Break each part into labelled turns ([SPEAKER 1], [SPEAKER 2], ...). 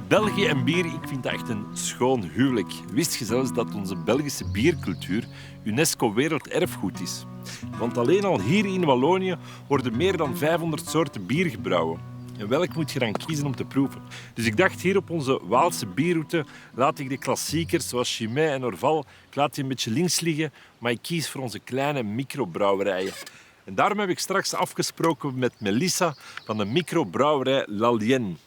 [SPEAKER 1] België en bier, ik vind dat echt een schoon huwelijk. Wist je zelfs dat onze Belgische biercultuur UNESCO werelderfgoed is? Want alleen al hier in Wallonië worden meer dan 500 soorten bier gebrouwen. En welk moet je dan kiezen om te proeven? Dus ik dacht, hier op onze Waalse bierroute laat ik de klassiekers zoals Chimay en Orval, ik laat die een beetje links liggen, maar ik kies voor onze kleine microbrouwerijen. En daarom heb ik straks afgesproken met Melissa van de microbrouwerij L'Alien.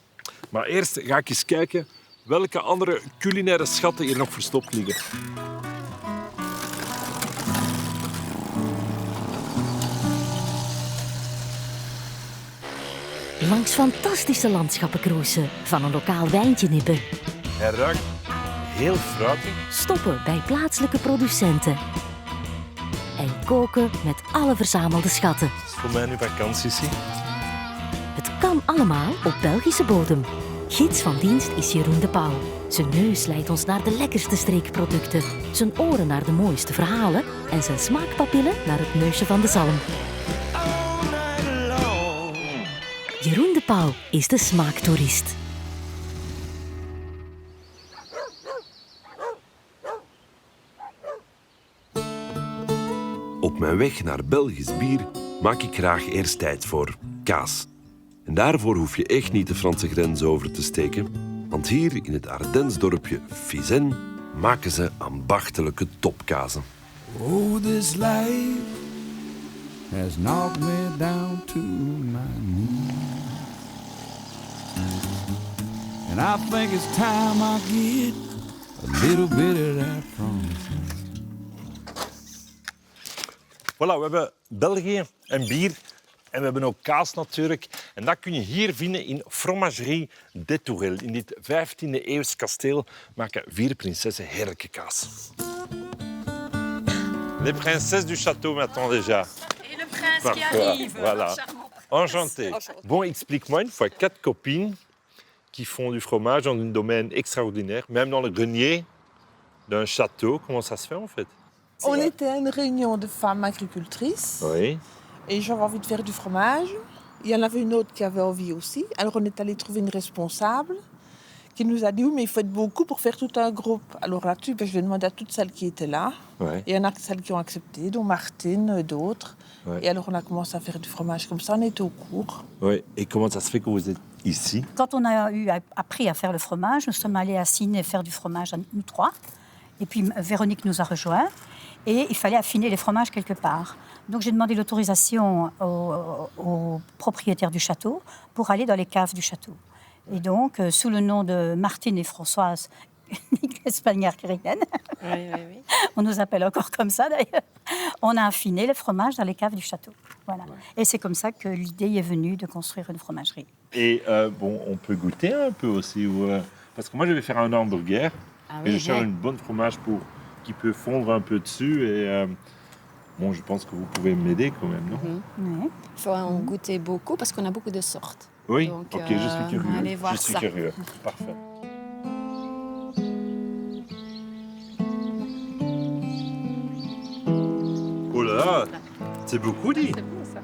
[SPEAKER 1] Maar eerst ga ik eens kijken welke andere culinaire schatten hier nog verstopt liggen.
[SPEAKER 2] Langs fantastische landschappen cruisen, van een lokaal wijntje nippen.
[SPEAKER 1] Hij ruikt heel fruitig.
[SPEAKER 2] Stoppen bij plaatselijke producenten. En koken met alle verzamelde schatten.
[SPEAKER 1] Dat is voor mij nu vakantie.
[SPEAKER 2] Het kan allemaal op Belgische bodem. Gids van dienst is Jeroen de Pauw. Zijn neus leidt ons naar de lekkerste streekproducten, zijn oren naar de mooiste verhalen en zijn smaakpapillen naar het neusje van de zalm. Jeroen de Pauw is de smaaktoerist.
[SPEAKER 1] Op mijn weg naar Belgisch bier maak ik graag eerst tijd voor kaas. En daarvoor hoef je echt niet de Franse grens over te steken, want hier in het Ardensdorpje Fizennes maken ze ambachtelijke topkazen.
[SPEAKER 3] Oh, this life has knocked me down to my knees. And I think it's time I get a little bit of that from you.
[SPEAKER 1] Voilà, we hebben België en bier. En we hebben ook kaas natuurlijk. En dat kun je hier vinden in Fromagerie des Tourelles. In dit 15e-eeuws kasteel maken 4 prinsessen heerlijke kaas. Les princesses du château m'attendent déjà.
[SPEAKER 4] Et le prince qui arrive.
[SPEAKER 1] Voilà. Enchanté. Bon, explique-moi une fois 4 copines qui font du fromage dans un domaine extraordinaire, même dans le grenier d'un château. Comment ça se fait en fait?
[SPEAKER 5] On était à une réunion de femmes agricultrices.
[SPEAKER 1] Oui.
[SPEAKER 5] Et j'avais envie de faire du fromage. Il y en avait une autre qui avait envie aussi. Alors on est allé trouver une responsable qui nous a dit « Oui, mais il faut être beaucoup pour faire tout un groupe. » Alors là-dessus, je lui ai demandé à toutes celles qui étaient là.
[SPEAKER 1] Ouais.
[SPEAKER 5] Et il y en a celles qui ont accepté, dont Martine, d'autres.
[SPEAKER 1] Ouais.
[SPEAKER 5] Et alors on a commencé à faire du fromage comme ça. On était au cours.
[SPEAKER 1] Oui. Et comment ça se fait que vous êtes ici?
[SPEAKER 4] Quand on a appris à faire le fromage, nous sommes allés à Sines faire du fromage, nous 3. Et puis Véronique nous a rejoints. Et il fallait affiner les fromages quelque part. Donc j'ai demandé l'autorisation au propriétaire du château pour aller dans les caves du château. Et donc, sous le nom de Martine et Françoise, Espagnard-Kérienne, oui. On nous appelle encore comme ça d'ailleurs, on a affiné les fromages dans les caves du château. Voilà. Ouais. Et c'est comme ça que l'idée est venue de construire une fromagerie.
[SPEAKER 1] Et bon, on peut goûter un peu aussi, parce que moi je vais faire un hamburger et je cherche une bonne fromage qui peut fondre un peu dessus et bon, je pense que vous pouvez m'aider quand même, non?
[SPEAKER 4] Oui.
[SPEAKER 6] Il faut en goûter beaucoup parce qu'on a beaucoup de sortes.
[SPEAKER 1] Oui,
[SPEAKER 6] donc,
[SPEAKER 1] ok, je suis curieux.
[SPEAKER 6] Allez voir ça.
[SPEAKER 1] Curieux. Parfait. Oh là là, c'est beaucoup dit.
[SPEAKER 6] C'est bon ça.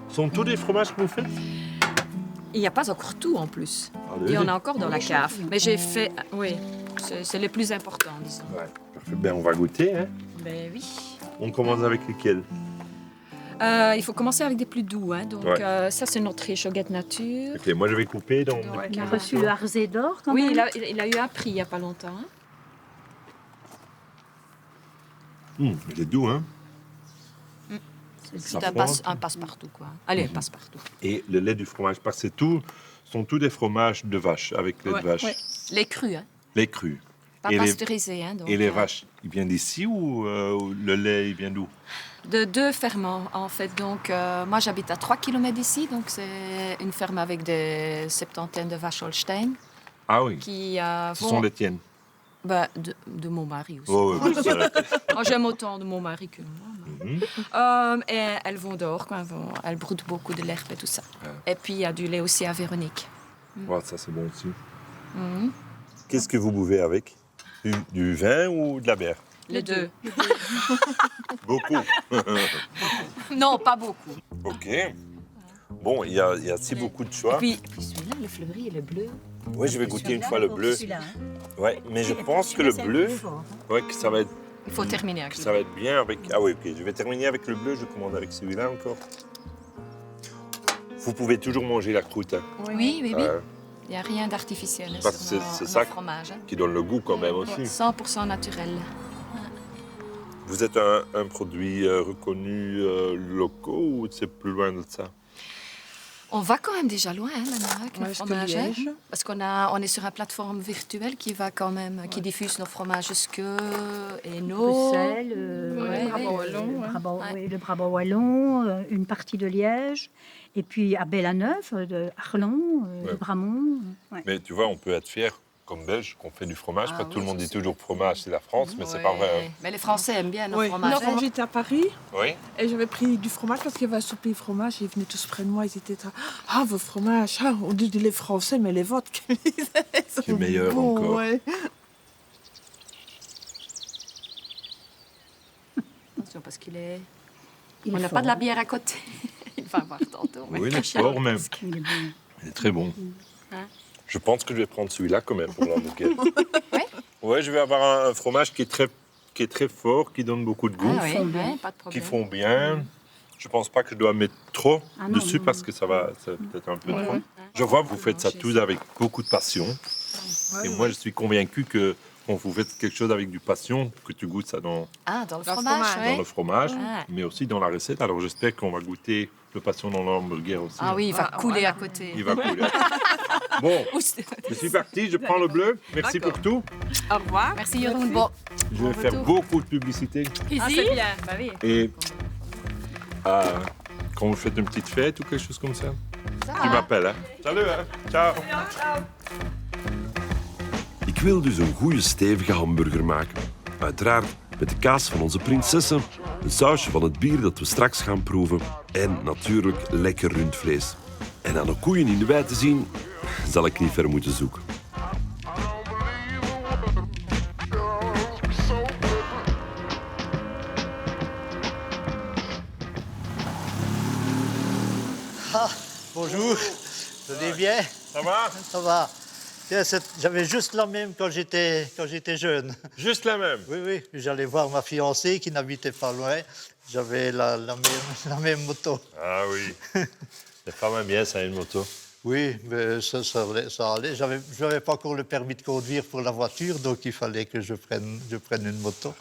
[SPEAKER 1] Sont tous des fromages que vous faites?
[SPEAKER 6] Il n'y a pas encore tout en plus.
[SPEAKER 1] Allez.
[SPEAKER 6] Et on a encore dans la cave. Mais j'ai fait... Oui, c'est le plus important, disons.
[SPEAKER 1] Ouais, parfait. Ben, on va goûter, hein?
[SPEAKER 6] Ben oui.
[SPEAKER 1] On commence avec lesquels?
[SPEAKER 6] Il faut commencer avec des plus doux. Hein. Donc ça, c'est notre échauguette nature.
[SPEAKER 1] Ok, moi je vais couper dans...
[SPEAKER 4] Il a reçu le Harzé d'or quand
[SPEAKER 6] oui,
[SPEAKER 4] même.
[SPEAKER 6] il a eu un prix il n'y a pas longtemps.
[SPEAKER 1] Il est doux, hein?
[SPEAKER 6] C'est un passe-partout, quoi. Allez, passe-partout.
[SPEAKER 1] Et le lait du fromage, parce que sont tous des fromages de vache, avec lait de vache.
[SPEAKER 6] Ouais. Les crus, hein.
[SPEAKER 1] Les crus.
[SPEAKER 6] Pas pasteurisés, hein. Donc,
[SPEAKER 1] et les vaches, ils viennent d'ici ou le lait, il vient d'où?
[SPEAKER 6] De 2 ferments, en fait. Donc, moi, j'habite à 3 km d'ici. Donc, c'est une ferme avec des septantaines de vaches Holstein.
[SPEAKER 1] Ah oui, ce sont les tiennes?
[SPEAKER 6] Ben, de mon mari aussi.
[SPEAKER 1] Oh, oui,
[SPEAKER 6] Moi, j'aime autant de mon mari que moi. Et elles vont dehors, quoi. Elles broutent beaucoup de l'herbe et tout ça. Et puis, il y a du lait aussi à Véronique.
[SPEAKER 1] Ouais, ça, c'est bon aussi. Qu'est-ce que vous buvez avec? Du vin ou de la bière?
[SPEAKER 6] Les deux.
[SPEAKER 1] Beaucoup.
[SPEAKER 6] Non, pas beaucoup.
[SPEAKER 1] Ok. Bon, il y a assez beaucoup de choix.
[SPEAKER 6] Puis celui-là, le fleuri et le bleu.
[SPEAKER 1] Oui, je vais goûter une fois le bleu.
[SPEAKER 4] Celui-là,
[SPEAKER 1] Ouais, mais je pense que le bleu, ouais, que ça va être,
[SPEAKER 6] Il faut terminer avec
[SPEAKER 1] que
[SPEAKER 6] le
[SPEAKER 1] ça va être bien avec. Ah oui, ok. Je vais terminer avec le bleu. Je commande avec celui-là encore. Vous pouvez toujours manger la croûte, hein,
[SPEAKER 6] Oui, oui, oui.
[SPEAKER 1] euh,
[SPEAKER 6] Il n'y a rien d'artificiel
[SPEAKER 1] Parce que
[SPEAKER 6] sur
[SPEAKER 1] c'est
[SPEAKER 6] nos
[SPEAKER 1] ça
[SPEAKER 6] fromages.
[SPEAKER 1] qui donne le goût quand même aussi.
[SPEAKER 6] 100% naturel.
[SPEAKER 1] Vous êtes un produit reconnu locaux ou c'est plus loin de ça?
[SPEAKER 6] On va quand même déjà loin maintenant avec nos
[SPEAKER 5] Ouais, jusqu'à
[SPEAKER 6] fromages. Hein,
[SPEAKER 5] Liège.
[SPEAKER 6] parce on est sur une plateforme virtuelle qui va quand même, qui diffuse nos fromages jusque Hainaut.
[SPEAKER 4] Bruxelles,
[SPEAKER 6] Ouais,
[SPEAKER 5] Brabant wallon,
[SPEAKER 4] le
[SPEAKER 5] ouais.
[SPEAKER 4] Brabant,
[SPEAKER 6] Ouais.
[SPEAKER 4] oui, le Brabant wallon, une partie de Liège, et puis à Bellaneuve, de Arlon,
[SPEAKER 1] Ouais.
[SPEAKER 4] de Bramont. Ouais.
[SPEAKER 1] Mais tu vois, on peut être fier comme Belge qu'on fait du fromage.
[SPEAKER 6] Ah
[SPEAKER 1] Pas
[SPEAKER 6] oui,
[SPEAKER 1] tout le monde
[SPEAKER 6] c'est
[SPEAKER 1] dit
[SPEAKER 6] sûr.
[SPEAKER 1] toujours fromage, c'est la France, mais c'est pas vrai. hein.
[SPEAKER 6] Mais les Français aiment bien nos
[SPEAKER 5] Oui.
[SPEAKER 6] fromages.
[SPEAKER 5] Non, quand j'étais à Paris,
[SPEAKER 1] Oui.
[SPEAKER 5] et j'avais pris du fromage parce qu'il y avait un souper fromage et ils venaient tous près de moi. Ils étaient là, ah, vos fromages, ah, on dit les Français, mais les vôtres, ils sont
[SPEAKER 1] meilleur
[SPEAKER 5] bons,
[SPEAKER 1] encore.
[SPEAKER 5] ouais.
[SPEAKER 6] Attention, parce qu'il est...
[SPEAKER 4] Il
[SPEAKER 6] On
[SPEAKER 4] est
[SPEAKER 6] n'a
[SPEAKER 4] fort,
[SPEAKER 6] pas de la
[SPEAKER 4] hein.
[SPEAKER 6] bière à côté. Il va voir tantôt. mais-
[SPEAKER 1] Oui, il est fort, mais
[SPEAKER 4] Il est bon.
[SPEAKER 1] il est très bon.
[SPEAKER 6] Hein?
[SPEAKER 1] Je pense que je vais prendre celui-là quand même pour l'embouquet.
[SPEAKER 6] Oui.
[SPEAKER 1] Ouais, je vais avoir un fromage qui est très fort, qui donne beaucoup de goût,
[SPEAKER 6] Ah oui,
[SPEAKER 4] font bien.
[SPEAKER 6] ouais, pas de
[SPEAKER 1] qui
[SPEAKER 6] problème.
[SPEAKER 1] font bien. Je pense pas que je dois mettre trop
[SPEAKER 4] Ah non,
[SPEAKER 1] dessus
[SPEAKER 4] non,
[SPEAKER 1] parce
[SPEAKER 4] non.
[SPEAKER 1] que ça va, c'est peut-être un peu trop. Je vois que vous faites ça tous avec beaucoup de passion. Et moi, je suis convaincu que quand vous faites quelque chose avec du passion, que tu goûtes ça dans
[SPEAKER 6] Ah, dans le
[SPEAKER 5] Dans le
[SPEAKER 6] fromage,
[SPEAKER 5] fromage.
[SPEAKER 6] oui.
[SPEAKER 1] le fromage,
[SPEAKER 6] Ah.
[SPEAKER 1] mais aussi dans la recette. Alors j'espère qu'on va goûter le passion dans l'hamburger aussi.
[SPEAKER 6] Ah oui, il va
[SPEAKER 5] Ah,
[SPEAKER 6] couler
[SPEAKER 5] voilà.
[SPEAKER 6] à côté.
[SPEAKER 1] Il va couler. Bon,
[SPEAKER 6] Ouh, c'est-
[SPEAKER 1] je suis parti, je prends le bleu. Merci pour tout.
[SPEAKER 5] Au revoir.
[SPEAKER 6] Merci Jeroen. Bon,
[SPEAKER 1] Je vais
[SPEAKER 6] Bon
[SPEAKER 1] faire
[SPEAKER 6] retour.
[SPEAKER 1] beaucoup de publicité.
[SPEAKER 6] ah, c'est bien. Bah oui.
[SPEAKER 1] Et quand vous faites une petite fête ou quelque chose comme ça,
[SPEAKER 6] Ça
[SPEAKER 1] tu
[SPEAKER 6] va.
[SPEAKER 1] m'appelles. Hein. Salut, hein. Ciao.
[SPEAKER 7] Ik wil dus een goede stevige hamburger maken. Uiteraard met de kaas van onze prinsessen, een sausje van het bier dat we straks gaan proeven en natuurlijk lekker rundvlees. En aan de koeien in de wei te zien, zal ik niet ver moeten zoeken.
[SPEAKER 8] Bonjour, vous allez bien?
[SPEAKER 1] Ça va?
[SPEAKER 8] Ça va. Tiens, j'avais juste la même quand j'étais jeune.
[SPEAKER 1] Juste la même.
[SPEAKER 8] Oui, oui. J'allais voir ma fiancée qui n'habitait pas loin. J'avais la même moto.
[SPEAKER 1] Ah oui. Les femmes aiment bien ça, une moto.
[SPEAKER 8] Oui, mais ça allait. Je n'avais pas encore le permis de conduire pour la voiture, donc il fallait que je prenne une moto.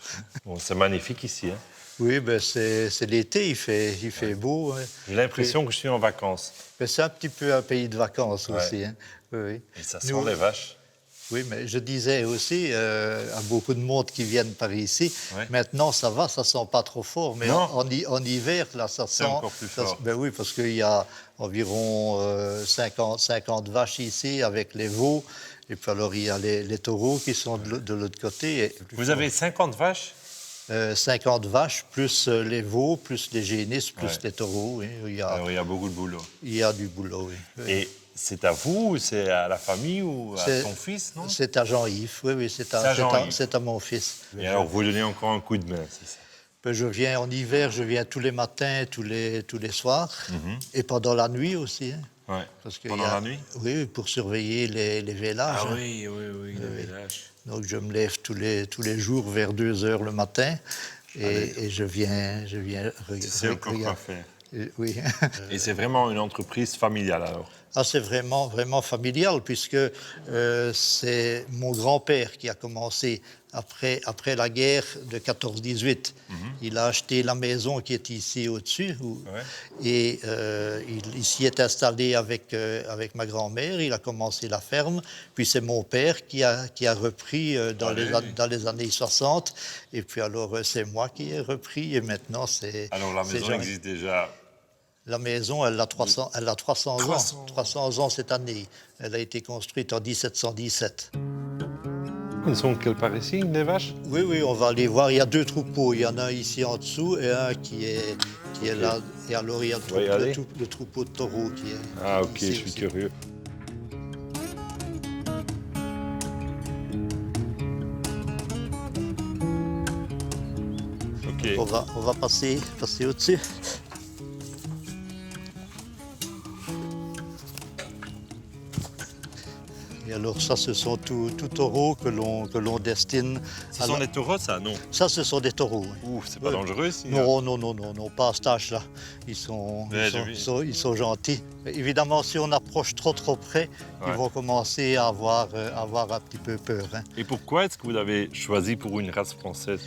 [SPEAKER 1] Bon, c'est magnifique ici. Hein.
[SPEAKER 8] Oui, ben c'est l'été, il fait beau. Hein.
[SPEAKER 1] J'ai l'impression que je suis en vacances.
[SPEAKER 8] Mais c'est un petit peu un pays de vacances
[SPEAKER 1] Ouais.
[SPEAKER 8] aussi. Hein. Oui, oui.
[SPEAKER 1] Et ça sent
[SPEAKER 8] Nous-
[SPEAKER 1] les vaches.
[SPEAKER 8] Oui, mais je disais aussi à beaucoup de monde qui viennent par ici,
[SPEAKER 1] Ouais.
[SPEAKER 8] maintenant ça va, ça sent pas trop fort, mais
[SPEAKER 1] Non.
[SPEAKER 8] en hiver, là, ça sent...
[SPEAKER 1] encore plus fort.
[SPEAKER 8] Ben oui, parce qu'il y a environ 50 vaches ici avec les veaux, et puis alors il y a les taureaux qui sont de l'autre côté. Et
[SPEAKER 1] Vous avez 50 vaches?
[SPEAKER 8] 50 vaches, plus les veaux, plus les génisses, plus
[SPEAKER 1] Ouais.
[SPEAKER 8] les taureaux. Oui,
[SPEAKER 1] Alors, il y a beaucoup de boulot.
[SPEAKER 8] il y a du boulot, oui. Oui.
[SPEAKER 1] Et c'est à vous, ou c'est à la famille ou à
[SPEAKER 8] C'est-
[SPEAKER 1] ton fils, non?
[SPEAKER 8] C'est à Jean-Yves, oui, oui,
[SPEAKER 1] C'est à Jean-Yves.
[SPEAKER 8] c'est à mon fils.
[SPEAKER 1] Et alors, vous donnez encore un coup de main, c'est ça?
[SPEAKER 8] Ben, je viens en hiver, je viens tous les matins, tous les soirs, et pendant la nuit aussi. Hein,
[SPEAKER 1] Ouais.
[SPEAKER 8] parce que
[SPEAKER 1] Pendant la nuit?
[SPEAKER 8] Oui, pour surveiller les vélages. hein.
[SPEAKER 1] oui, le village.
[SPEAKER 8] Donc je me lève tous les jours vers 2 heures le matin, et je viens
[SPEAKER 1] C'est encore quoi faire.
[SPEAKER 8] Oui.
[SPEAKER 1] Et c'est vraiment une entreprise familiale, alors?
[SPEAKER 8] Ah, c'est vraiment familial, puisque c'est mon grand-père qui a commencé après la guerre de 14-18. Il a acheté la maison qui est ici au-dessus, et il s'y est installé avec ma grand-mère. Il a commencé la ferme, puis c'est mon père qui a repris dans les années 60, et puis alors c'est moi qui ai repris, et maintenant c'est...
[SPEAKER 1] Alors, la
[SPEAKER 8] c'est
[SPEAKER 1] maison
[SPEAKER 8] Jean-
[SPEAKER 1] existe déjà.
[SPEAKER 8] La maison, elle a 300 ans. 300 ans cette année. Elle a été construite en 1717.
[SPEAKER 1] Ils sont quelque part ici, des vaches?
[SPEAKER 8] Oui, oui, on va aller voir. Il y a 2 troupeaux. Il y en a un ici en dessous et un qui est là. Et alors, il y a
[SPEAKER 1] va y aller.
[SPEAKER 8] le troupeau de taureaux qui est
[SPEAKER 1] Ah, ok,
[SPEAKER 8] ici
[SPEAKER 1] je suis
[SPEAKER 8] aussi.
[SPEAKER 1] curieux.
[SPEAKER 8] on va passer au-dessus. Et alors ça, ce sont tous taureaux que l'on destine.
[SPEAKER 1] Ce sont des taureaux, ça, non?
[SPEAKER 8] Ça, ce sont des taureaux. Oui.
[SPEAKER 1] Ouf, c'est pas dangereux ici?
[SPEAKER 8] Non, pas à cet âge-là. Ils sont gentils. Mais évidemment, si on approche trop près, ils vont commencer à avoir un petit peu peur. Hein.
[SPEAKER 1] Et pourquoi est-ce que vous avez choisi pour une race française?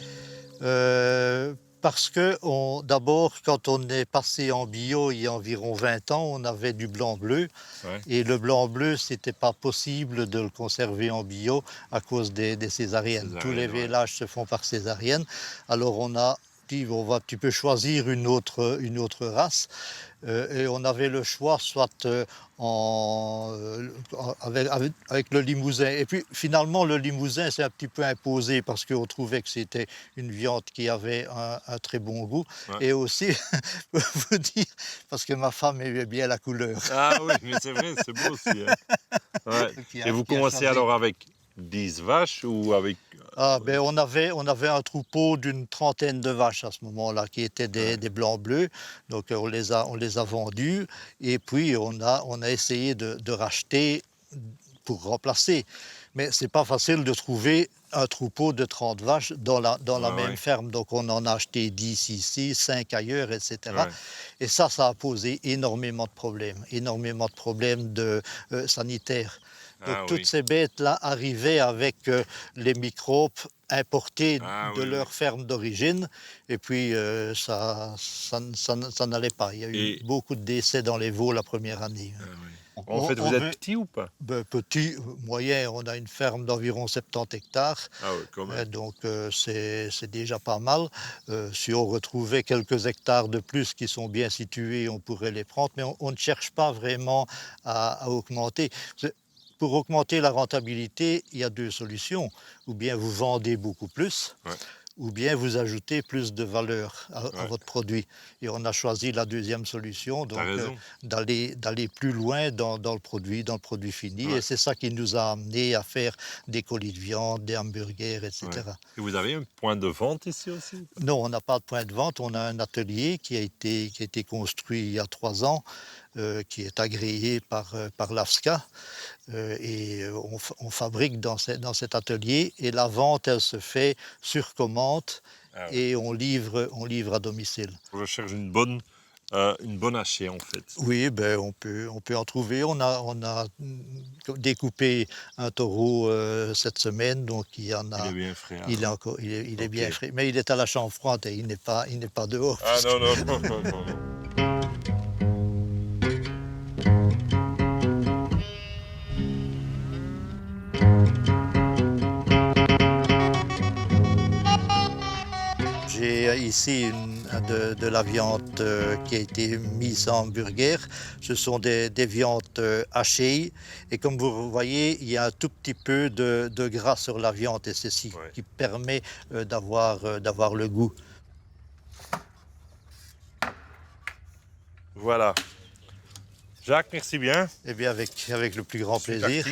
[SPEAKER 8] Parce que d'abord, quand on est passé en bio il y a environ 20 ans, on avait du blanc-bleu.
[SPEAKER 1] Ouais.
[SPEAKER 8] Et le blanc-bleu, ce n'était pas possible de le conserver en bio à cause des césariennes. Tous les vélages se font par césarienne. Alors on a dit, tu peux choisir une autre race. Et on avait le choix soit avec le Limousin. Et puis finalement, le Limousin s'est un petit peu imposé parce qu'on trouvait que c'était une viande qui avait un très bon goût. Ouais. Et aussi, je peux vous dire, parce que ma femme aimait bien la couleur.
[SPEAKER 1] Ah oui, mais c'est vrai, c'est beau aussi. Hein. Ouais. Et vous commencez alors avec 10 vaches ou avec...
[SPEAKER 8] on avait un troupeau d'une trentaine de vaches à ce moment-là qui étaient des blancs-bleus. Donc on les a vendus et puis on a essayé de racheter pour remplacer. Mais c'est pas facile de trouver un troupeau de 30 vaches dans la même ferme. Donc on en a acheté 10 ici, 5 ailleurs, etc. Ouais. Et ça a posé énormément de problèmes sanitaires. Donc toutes ces bêtes-là arrivaient avec les microbes importés de leur ferme d'origine. Et puis ça n'allait pas. Il y a eu beaucoup de décès dans les veaux la première année.
[SPEAKER 1] En fait, vous êtes petit ou pas?
[SPEAKER 8] Petit, moyen. On a une ferme d'environ 70 hectares.
[SPEAKER 1] Ah oui, quand même.
[SPEAKER 8] Donc c'est déjà pas mal. Si on retrouvait quelques hectares de plus qui sont bien situés, on pourrait les prendre. Mais on ne cherche pas vraiment à augmenter. Pour augmenter la rentabilité, il y a deux solutions. Ou bien vous vendez beaucoup plus, ou bien vous ajoutez plus de valeur à votre produit. Et on a choisi la deuxième solution, donc d'aller plus loin dans le produit fini. Ouais. Et c'est ça qui nous a amené à faire des colis de viande, des hamburgers, etc. Ouais.
[SPEAKER 1] Et vous avez un point de vente ici aussi?
[SPEAKER 8] Non, on n'a pas de point de vente. On a un atelier qui a été construit il y a 3 ans. Qui est agréé par l'AFSCA et on fabrique dans cet atelier et la vente elle se fait sur commande et on livre à domicile.
[SPEAKER 1] Je cherche une bonne hachée en fait.
[SPEAKER 8] Oui, on peut en trouver. On a découpé un taureau cette semaine, donc il y en a.
[SPEAKER 1] Il est bien frais.
[SPEAKER 8] Il est bien frais, mais il est à la chambre froide et il n'est pas dehors.
[SPEAKER 1] Ah non.
[SPEAKER 8] J'ai ici de la viande qui a été mise en hamburger. Ce sont des viandes hachées. Et comme vous voyez, il y a un tout petit peu de gras sur la viande. Et c'est ce qui permet d'avoir le goût.
[SPEAKER 1] Voilà. Jacques, merci bien.
[SPEAKER 8] Eh bien, avec le plus grand plaisir.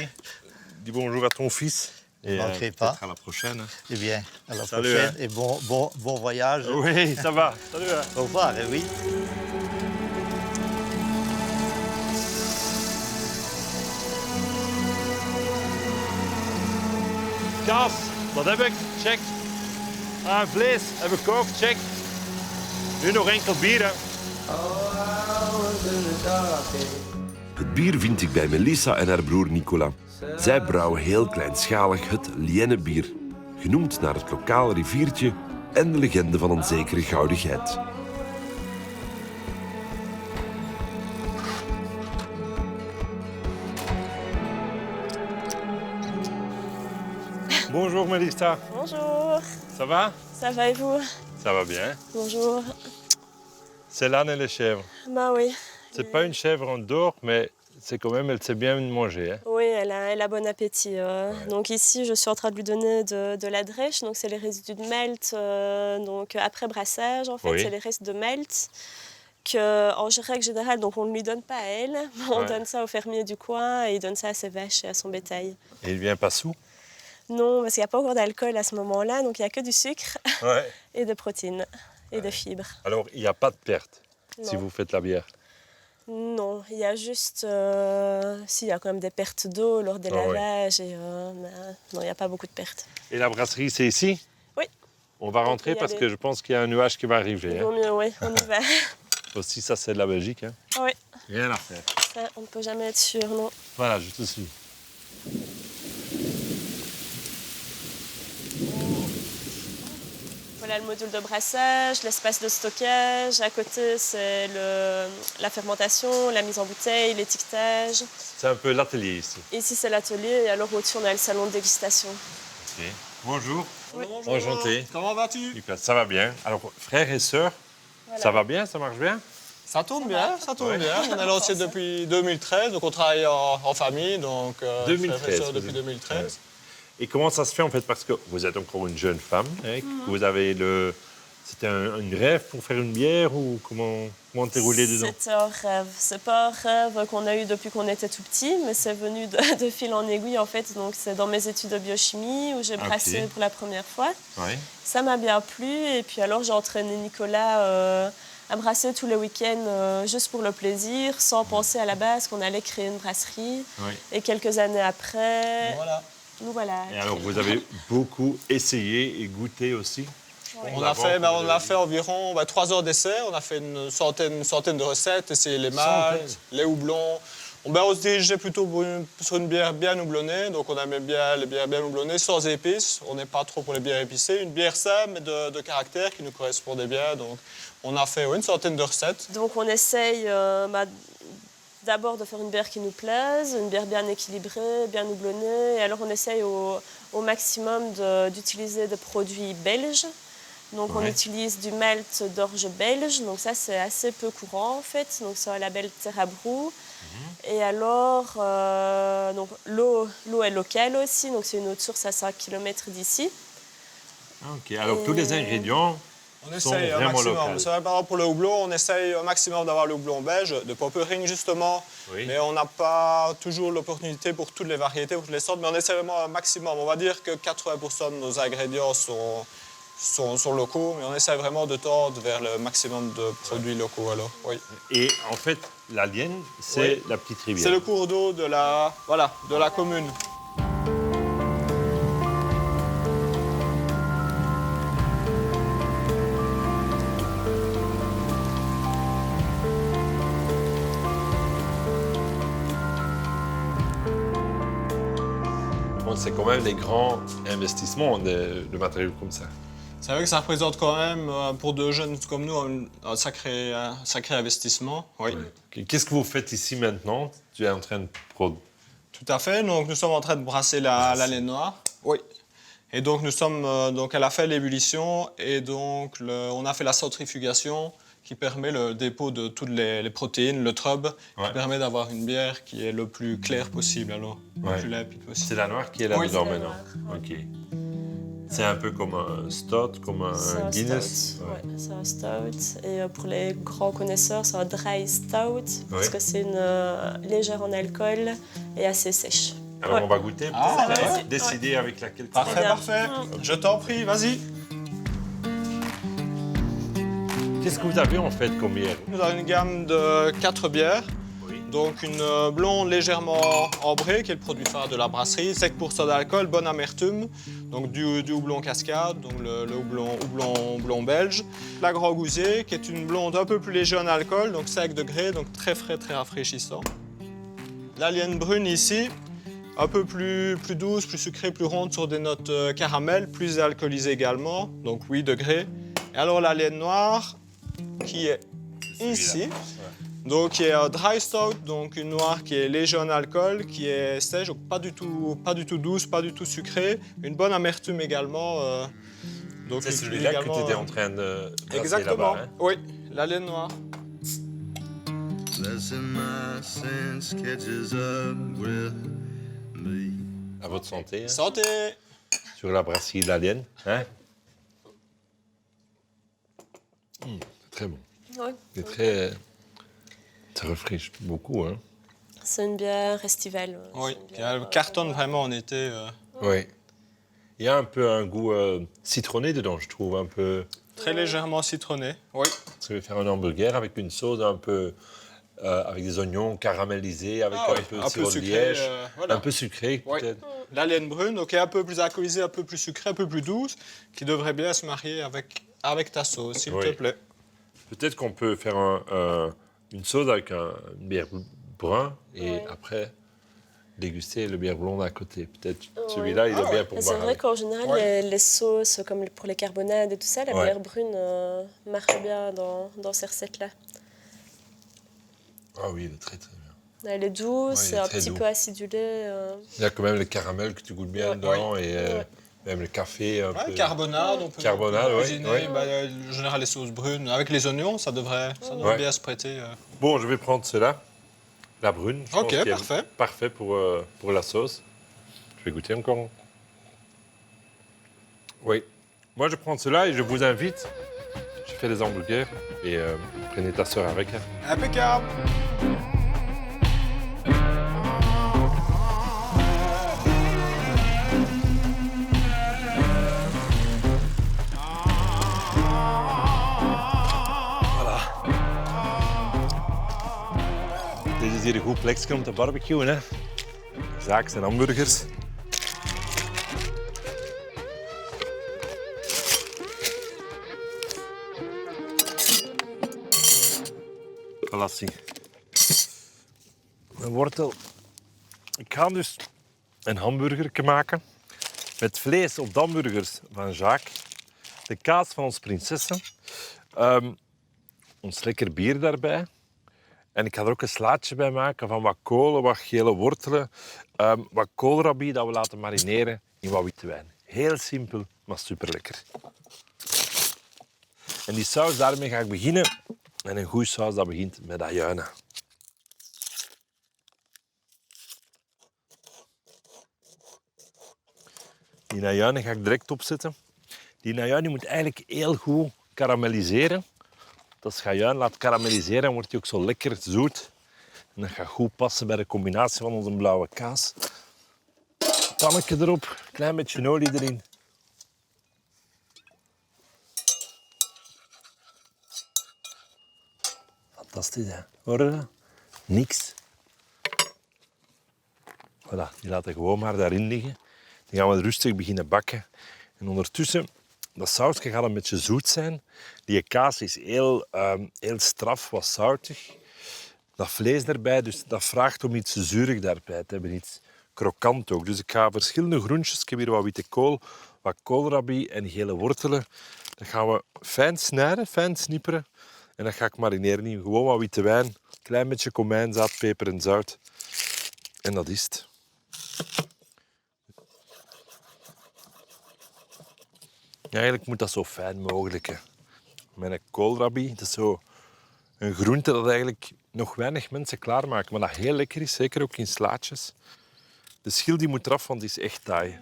[SPEAKER 1] Dis bonjour à ton fils.
[SPEAKER 8] Ne manquerez pas.
[SPEAKER 1] À la prochaine.
[SPEAKER 8] Eh bien, à la prochaine et bon voyage.
[SPEAKER 1] Oui, ça va. Salut.
[SPEAKER 8] Au revoir, oui.
[SPEAKER 1] Kaas, dat heb ik. Check. Vlees heb ik ook. Check. Nu nog enkel bier, hè.
[SPEAKER 7] Het bier vind ik bij Melissa en haar broer Nicolas. Zij brouwen heel kleinschalig het Liennebier, genoemd naar het lokale riviertje en de legende van een zekere gouden geit.
[SPEAKER 1] Bonjour Melissa.
[SPEAKER 9] Bonjour.
[SPEAKER 1] Ça va?
[SPEAKER 9] Ça va et vous?
[SPEAKER 1] Ça va bien.
[SPEAKER 9] Bonjour.
[SPEAKER 1] C'est l'âne et les chèvres.
[SPEAKER 9] Bah oui.
[SPEAKER 1] C'est pas une chèvre en dehors, mais c'est quand même, elle sait bien manger. Hein.
[SPEAKER 9] Oui, elle a bon appétit. Donc ici, je suis en train de lui donner de la drèche. Donc c'est les résidus de melt. Donc après brassage, en fait, c'est les restes de melt. En règle générale, donc on ne lui donne pas à elle. On donne ça aux fermiers du coin et il donne ça à ses vaches et à son bétail.
[SPEAKER 1] Et il vient pas sous?
[SPEAKER 9] Non, parce qu'il n'y a pas encore d'alcool à ce moment-là. Donc il n'y a que du sucre et de protéines. et de fibres.
[SPEAKER 1] Alors, il n'y a pas de perte si
[SPEAKER 9] Non.
[SPEAKER 1] vous faites la bière.
[SPEAKER 9] Non, il y a juste... si, il y a quand même des pertes d'eau lors des
[SPEAKER 1] Ah oui.
[SPEAKER 9] lavages. Et, mais, non, il n'y a pas beaucoup de pertes.
[SPEAKER 1] Et la brasserie, c'est ici?
[SPEAKER 9] Oui.
[SPEAKER 1] On va rentrer
[SPEAKER 9] y
[SPEAKER 1] parce
[SPEAKER 9] aller.
[SPEAKER 1] que je pense qu'il y a un nuage qui va
[SPEAKER 9] Il
[SPEAKER 1] arriver.
[SPEAKER 9] vaut mieux, oui, on y va.
[SPEAKER 1] Aussi, ça, c'est de la Belgique. Hein.
[SPEAKER 9] Oui,
[SPEAKER 1] Rien à faire.
[SPEAKER 9] ça, on ne peut jamais être sûr, non.
[SPEAKER 1] Voilà, je te suis.
[SPEAKER 9] Voilà le module de brassage, l'espace de stockage. À côté, c'est la fermentation, la mise en bouteille, l'étiquetage.
[SPEAKER 1] C'est un peu l'atelier ici.
[SPEAKER 9] Ici, c'est l'atelier. Et alors, au-dessus, on a le salon de dégustation.
[SPEAKER 1] Ok. Bonjour.
[SPEAKER 10] Bonjour.
[SPEAKER 1] Enchanté.
[SPEAKER 10] Comment vas-tu?
[SPEAKER 1] Nicolas, ça va bien. Alors, frères et sœurs,
[SPEAKER 9] Voilà.
[SPEAKER 1] ça va bien? Ça marche bien?
[SPEAKER 10] Ça tourne bien, ça tourne
[SPEAKER 1] Ouais.
[SPEAKER 10] bien. On est lancé depuis 2013, donc on travaille en famille, donc
[SPEAKER 1] 2013,
[SPEAKER 10] frères et sœurs
[SPEAKER 1] vous
[SPEAKER 10] depuis
[SPEAKER 1] êtes-
[SPEAKER 10] 2013.
[SPEAKER 1] Et comment ça se fait en fait? Parce que vous êtes encore une jeune femme. Hein, vous avez le... C'était un rêve pour faire une bière ou comment t'es roulé dedans?
[SPEAKER 9] C'était un rêve. C'est pas un rêve qu'on a eu depuis qu'on était tout petit, mais c'est venu de fil en aiguille, en fait. Donc, c'est dans mes études de biochimie où j'ai brassé pour la première fois.
[SPEAKER 1] Oui.
[SPEAKER 9] Ça m'a bien plu. Et puis alors, j'ai entraîné Nicolas à brasser tous les week-ends juste pour le plaisir, sans penser à la base qu'on allait créer une brasserie.
[SPEAKER 1] Oui.
[SPEAKER 9] Et quelques années après,
[SPEAKER 10] Voilà.
[SPEAKER 9] nous voilà.
[SPEAKER 1] Et alors, vous avez beaucoup essayé et goûté aussi?
[SPEAKER 9] Ouais.
[SPEAKER 10] On a fait environ 3 heures d'essai, on a fait une centaine de recettes, essayé les maltes, les houblons. On se dirigeait plutôt sur une bière bien houblonnée, donc on aimait bien les bières bien houblonnées, sans épices. On n'est pas trop pour les bières épicées. Une bière simple, mais de caractère qui nous correspondait bien. Donc on a fait une centaine de recettes.
[SPEAKER 9] Donc on essaye d'abord de faire une bière qui nous plaise, une bière bien équilibrée, bien houblonnée. Et alors on essaye au maximum d'utiliser des produits belges. Donc on
[SPEAKER 1] Ouais.
[SPEAKER 9] utilise du malt d'orge belge, donc ça c'est assez peu courant en fait, donc c'est un label Terra Brou. Et alors, donc, l'eau est locale aussi, donc c'est une eau de source à 5 km d'ici.
[SPEAKER 1] Ok, alors tous les ingrédients
[SPEAKER 10] On
[SPEAKER 1] sont
[SPEAKER 10] essaye un
[SPEAKER 1] vraiment
[SPEAKER 10] maximum.
[SPEAKER 1] locaux.
[SPEAKER 10] C'est vrai, par exemple, pour le houblon, on essaye au maximum d'avoir le houblon belge, de Popering justement.
[SPEAKER 1] Oui.
[SPEAKER 10] Mais on n'a pas toujours l'opportunité pour toutes les variétés, pour toutes les sortes. Mais on essaie vraiment un maximum. On va dire que 80% de nos ingrédients sont locaux, mais on essaie vraiment de tendre vers le maximum de produits locaux. Alors, oui.
[SPEAKER 1] Et en fait, la Lienne, c'est
[SPEAKER 10] Oui.
[SPEAKER 1] la petite rivière.
[SPEAKER 10] C'est le cours d'eau de la commune.
[SPEAKER 1] Bon, c'est quand même des grands investissements de matériaux comme ça.
[SPEAKER 10] C'est vrai que ça représente quand même, pour deux jeunes comme nous, un sacré investissement. Oui.
[SPEAKER 1] Ok, qu'est-ce que vous faites ici maintenant? Tu es en train de
[SPEAKER 10] Tout à fait. Donc, nous sommes en train de brasser la laine noire. Oui. Et donc, nous sommes elle a fait l'ébullition et donc on a fait la centrifugation qui permet le dépôt de toutes les protéines, le trub,
[SPEAKER 1] Ouais.
[SPEAKER 10] qui permet d'avoir une bière qui est le plus claire possible, alors
[SPEAKER 1] Ouais.
[SPEAKER 10] le plus limpide possible.
[SPEAKER 1] C'est la noire qui est là-dedans
[SPEAKER 10] Oui.
[SPEAKER 9] C'est la
[SPEAKER 1] maintenant.
[SPEAKER 9] noire,
[SPEAKER 1] Ok. C'est un peu comme un stout, comme
[SPEAKER 9] C'est
[SPEAKER 1] un
[SPEAKER 9] un
[SPEAKER 1] Guinness.
[SPEAKER 9] stout, ouais, c'est un stout. Et pour les grands connaisseurs, c'est un dry stout, parce
[SPEAKER 1] Ouais.
[SPEAKER 9] que c'est une légère en alcool et assez sèche.
[SPEAKER 1] Alors
[SPEAKER 9] Ouais.
[SPEAKER 1] on va goûter pour
[SPEAKER 10] Ah,
[SPEAKER 1] après
[SPEAKER 10] ouais.
[SPEAKER 1] décider avec laquelle tu
[SPEAKER 10] Parfait,
[SPEAKER 1] vas.
[SPEAKER 10] parfait. Je t'en prie, vas-y.
[SPEAKER 1] Qu'est-ce que vous avez en fait comme bière?
[SPEAKER 10] Nous avons une gamme de 4 bières.
[SPEAKER 1] Oui.
[SPEAKER 10] Donc une blonde légèrement ambrée, qui est le produit phare de la brasserie, 5% d'alcool, bonne amertume, donc du houblon cascade, donc le houblon belge. La Grand Gousier, qui est une blonde un peu plus légère en alcool, donc 5 degrés, donc très frais, très rafraîchissant. La Lienne brune ici, un peu plus douce, plus sucrée, plus ronde sur des notes caramel, plus alcoolisée également, donc 8 degrés. Et alors la Lienne noire, qui est ici. Donc, qui est un dry stout, donc une noire qui est légère en alcool, qui est sèche, donc pas du tout douce, pas du tout sucrée. Une bonne amertume également. Donc
[SPEAKER 1] C'est celui-là que
[SPEAKER 10] également,
[SPEAKER 1] tu étais en train de brasser
[SPEAKER 10] Exactement,
[SPEAKER 1] là-bas. Hein?
[SPEAKER 10] oui, la laine noire.
[SPEAKER 1] À votre santé. Hein?
[SPEAKER 10] Santé!
[SPEAKER 1] Sur la brasserie de la Lienne. Hein? C'est très bon.
[SPEAKER 9] Ouais.
[SPEAKER 1] C'est très... Ça rafraîchit beaucoup. Hein?
[SPEAKER 9] C'est une bière estivale.
[SPEAKER 10] Oui,
[SPEAKER 9] C'est une
[SPEAKER 10] qui
[SPEAKER 9] bière,
[SPEAKER 10] cartonne vraiment en été.
[SPEAKER 1] Oui. Il y a un peu un goût citronné dedans, je trouve, un peu
[SPEAKER 10] Très légèrement citronné, oui.
[SPEAKER 1] Parce que je vais faire un hamburger avec une sauce un peu... avec des oignons caramélisés, avec un peu de sirop de
[SPEAKER 10] sucré,
[SPEAKER 1] liège,
[SPEAKER 10] voilà.
[SPEAKER 1] un peu sucré
[SPEAKER 10] Oui.
[SPEAKER 1] peut-être.
[SPEAKER 10] La laine brune, donc un peu plus alcoolisée, un peu plus sucrée, un peu plus douce, qui devrait bien se marier avec ta sauce, s'il te plaît.
[SPEAKER 1] Peut-être qu'on peut faire une sauce avec un bière brun et après déguster le bière blonde à côté. Peut-être celui-là, il est bien pour
[SPEAKER 9] C'est
[SPEAKER 1] boire.
[SPEAKER 9] vrai qu'en général, les sauces, comme pour les carbonades et tout ça, la bière brune marche bien dans ces recettes-là.
[SPEAKER 1] Ah oui, il est très très bien.
[SPEAKER 9] Elle est douce,
[SPEAKER 1] Ouais, il est
[SPEAKER 9] un
[SPEAKER 1] très
[SPEAKER 9] petit
[SPEAKER 1] doux.
[SPEAKER 9] peu acidulée.
[SPEAKER 1] Il y a quand même le caramel que tu goûtes bien dedans et même le café un peu.
[SPEAKER 10] Carbonade, on peut cuisiner. En général, les sauces brunes. Avec les oignons, ça devrait bien se prêter.
[SPEAKER 1] Bon, je vais prendre cela, la brune. Je pense qu'elle est
[SPEAKER 10] parfait.
[SPEAKER 1] Parfait pour la sauce. Je vais goûter encore. Oui. Moi, je prends cela et je vous invite. Je fais les hamburgers et prenez ta sœur avec.
[SPEAKER 10] Impeccable.
[SPEAKER 1] Dit is hier een goed plekje om te barbecuen, hè. Zaaks en hamburgers. Voilà, zie. Een wortel. Ik ga dus een hamburger maken met vlees op de hamburgers van Jacques, de kaas van ons prinsessen, ons lekker bier daarbij. En ik ga er ook een slaatje bij maken van wat kolen, wat gele wortelen, wat koolrabi dat we laten marineren in wat witte wijn. Heel simpel, maar superlekker. En die saus, daarmee ga ik beginnen. En een goede saus dat begint met ajuinen. Die ajuinen ga ik direct opzetten. Die ajuinen moet eigenlijk heel goed karamelliseren. Als je ajuin laat karamelliseren, wordt hij ook zo lekker zoet. En dat gaat goed passen bij de combinatie van onze blauwe kaas. Pannetje erop, een klein beetje olie erin. Fantastisch, hè? Hoor je dat? Niks. Voilà, die laten gewoon maar daarin liggen. Dan gaan we rustig beginnen bakken. En ondertussen, dat sausje gaat een beetje zoet zijn. Die kaas is heel straf, wat zoutig. Dat vlees erbij, dus dat vraagt om iets zuurig daarbij te hebben. Iets krokant ook. Dus ik ga verschillende groentjes. Ik heb hier wat witte kool, wat koolrabi en gele wortelen. Dat gaan we fijn snijden, fijn snipperen. En dat ga ik marineren in gewoon wat witte wijn. Een klein beetje komijnzaad, peper en zout. En dat is het. Ja, eigenlijk moet dat zo fijn mogelijk. Hè. Met een koolrabi, dat is zo een groente dat eigenlijk nog weinig mensen klaarmaken. Maar dat heel lekker is, zeker ook in slaatjes. De schil die moet eraf, want die is echt taai.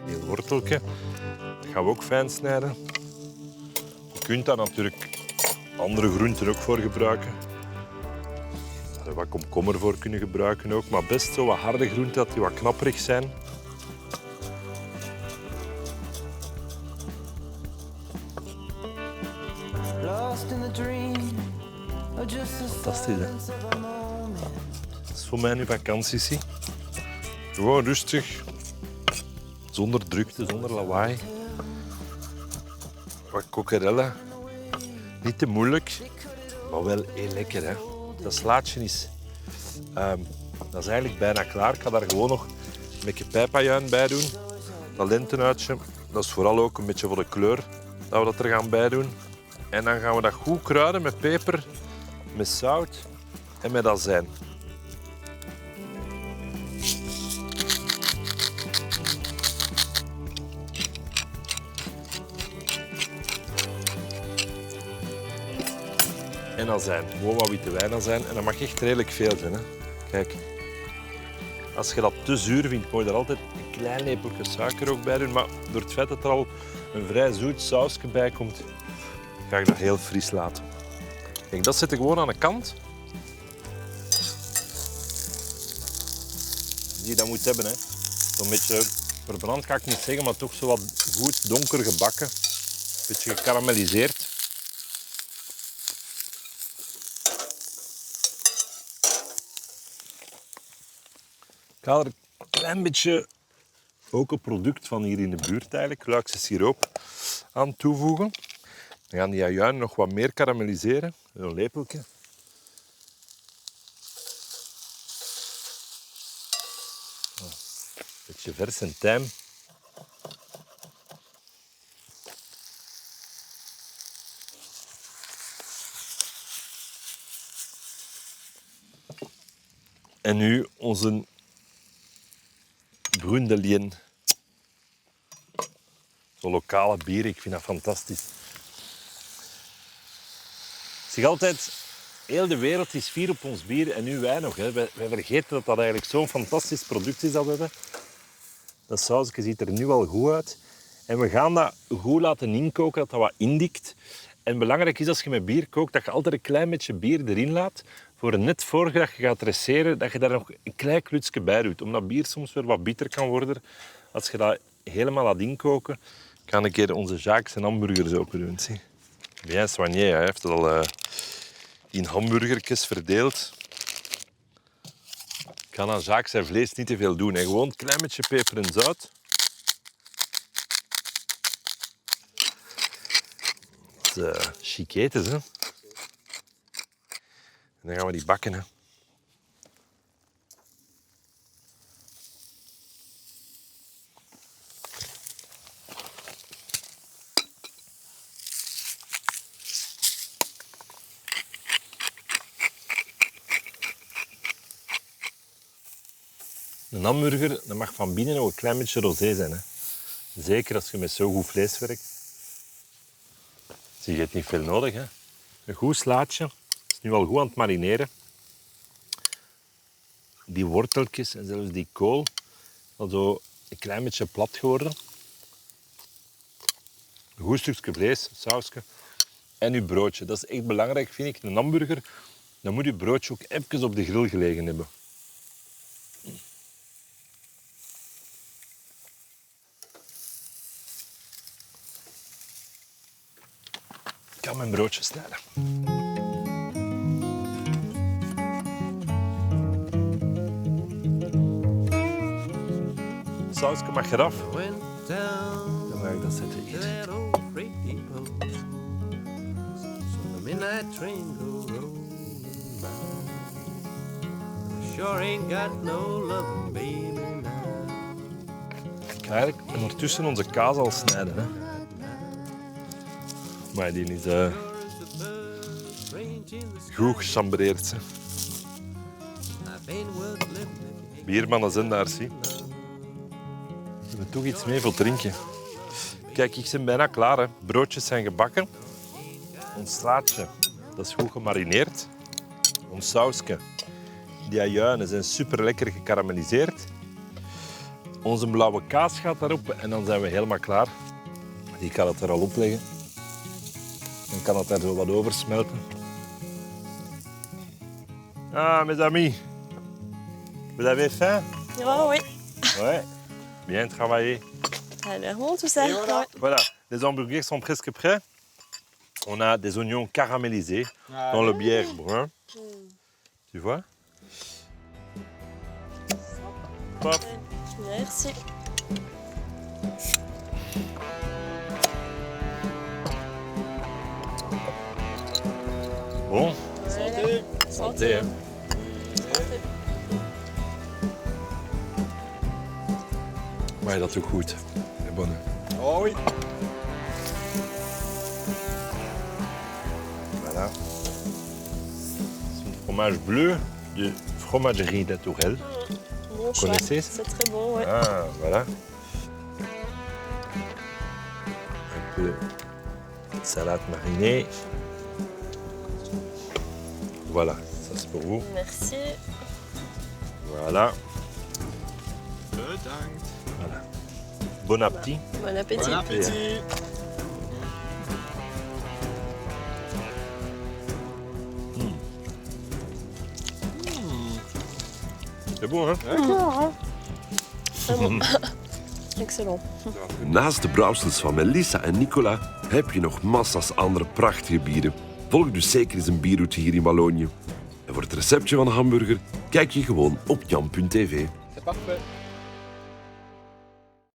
[SPEAKER 1] Heel worteltje. Dat gaan we ook fijn snijden. Je kunt daar natuurlijk andere groenten ook voor gebruiken. Er wat komkommer voor kunnen gebruiken ook, maar best zo wat harde groenten, dat die wat knapperig zijn. Fantastisch, hè? Dat is voor mij nu vakantie. Gewoon rustig, zonder drukte, zonder lawaai. Wat kokkerellen. Niet te moeilijk, maar wel heel lekker, hè? Dat slaatje is, dat is eigenlijk bijna klaar. Ik ga daar gewoon nog een beetje pijpajuin bij doen. Dat lentenuitje, dat is vooral ook een beetje voor de kleur dat we dat er gaan bij doen. En dan gaan we dat goed kruiden met peper, met zout en met azijn. En azijn, gewoon wat witte wijnazijn. En dat mag echt redelijk veel zijn. Hè. Kijk, als je dat te zuur vindt, moet je er altijd een klein lepeltje suiker ook bij doen. Maar door het feit dat er al een vrij zoet sausje bij komt, ga ik dat heel fris laten. Kijk, dat zet ik gewoon aan de kant. die je dat moet hebben. Zo'n beetje verbrand ga ik niet zeggen, maar toch zo wat goed donker gebakken. Een beetje gekarameliseerd. Ik ga er een klein beetje, ook een product van hier in de buurt eigenlijk, Luikse siroop, aan toevoegen. Dan gaan die ajuinen nog wat meer karamelliseren. Een lepeltje. Een beetje verse tijm. En nu onze Brundelien. Zo'n lokale bier, ik vind dat fantastisch. Ik zeg altijd, heel de wereld is fier op ons bier en nu wij nog. Hè. Wij vergeten dat dat eigenlijk zo'n fantastisch product is dat we hebben. Dat sausje ziet er nu al goed uit. En we gaan dat goed laten inkoken, dat dat wat indikt. En belangrijk is als je met bier kookt, dat je altijd een klein beetje bier erin laat. Voor net voor je gaat dresseren, dat je daar nog een klein klutsje bij doet. Omdat bier soms weer wat bitter kan worden. Als je dat helemaal laat inkoken, kan een keer onze Jacques zijn hamburgers open doen. Zie. Bien soigné, hij heeft het al in hamburgertjes verdeeld. Ik kan aan Jacques zijn vlees niet te veel doen. Hè. Gewoon een klein beetje peper en zout. Dat is chic eten, hè. En dan gaan we die bakken. Hè. Een hamburger dat mag van binnen nog een klein beetje rosé zijn. Hè. Zeker als je met zo goed vlees werkt. Zie je het niet veel nodig. Hè. Een goed slaatje. Is nu al goed aan het marineren. Die worteltjes en zelfs die kool, al zo een klein beetje plat geworden. Een goed stukje vlees, sausje en je broodje. Dat is echt belangrijk, vind ik. Een hamburger, dan moet je broodje ook even op de grill gelegen hebben. Ik kan mijn broodje snijden. Sausje mag eraf. Dan ga ik dat zetten hier. Ik ga eigenlijk ondertussen onze kaas al snijden. Hè. Maar die is goed gechambreerd. Hè. Biermannen zijn daar, zie. We hebben toch iets mee voor drinken. Kijk, ik ben bijna klaar. Hè. Broodjes zijn gebakken. Ons slaatje, dat is goed gemarineerd. Ons sausje, die ajuinen zijn super lekker gekarameliseerd. Onze blauwe kaas gaat daarop en dan zijn we helemaal klaar. Die kan het er al op leggen. Dan kan het er zo wat over smelten. Ah, mes amis. Vous avez faim?
[SPEAKER 9] Oh oui.
[SPEAKER 1] Ouais. Bien travaillé.
[SPEAKER 9] Ça a l'air bon tout ça. Ouais.
[SPEAKER 1] Voilà, les hamburgers sont presque prêts. On a des oignons caramélisés dans le bière brun. Tu vois? Paf.
[SPEAKER 9] Merci.
[SPEAKER 1] Bon,
[SPEAKER 9] Santé.
[SPEAKER 1] santé. Hein. Maar dat is ook goed. Bonne.
[SPEAKER 10] Oh oui.
[SPEAKER 1] Voilà. C'est un fromage bleu de fromagerie de Tourelle.
[SPEAKER 9] Bon choix.
[SPEAKER 1] Connaissez?
[SPEAKER 9] C'est très bon, ouais.
[SPEAKER 1] Ah, voilà. Un peu de salade marinée. Voilà, ça c'est pour vous.
[SPEAKER 9] Merci.
[SPEAKER 1] Voilà.
[SPEAKER 10] Bedankt.
[SPEAKER 1] Voilà. Bon appétit.
[SPEAKER 9] Bon appétit.
[SPEAKER 10] Bon appétit.
[SPEAKER 1] C'est bon, hein?
[SPEAKER 10] D'accord, hein?
[SPEAKER 9] Excellent.
[SPEAKER 7] Naast de brouwsels van Melissa en Nicola heb je nog massa's andere prachtige bieren. Volg dus zeker eens een bierroute hier in Wallonië. En voor het receptje van de hamburger kijk je gewoon op jan.tv.
[SPEAKER 10] C'est parfait.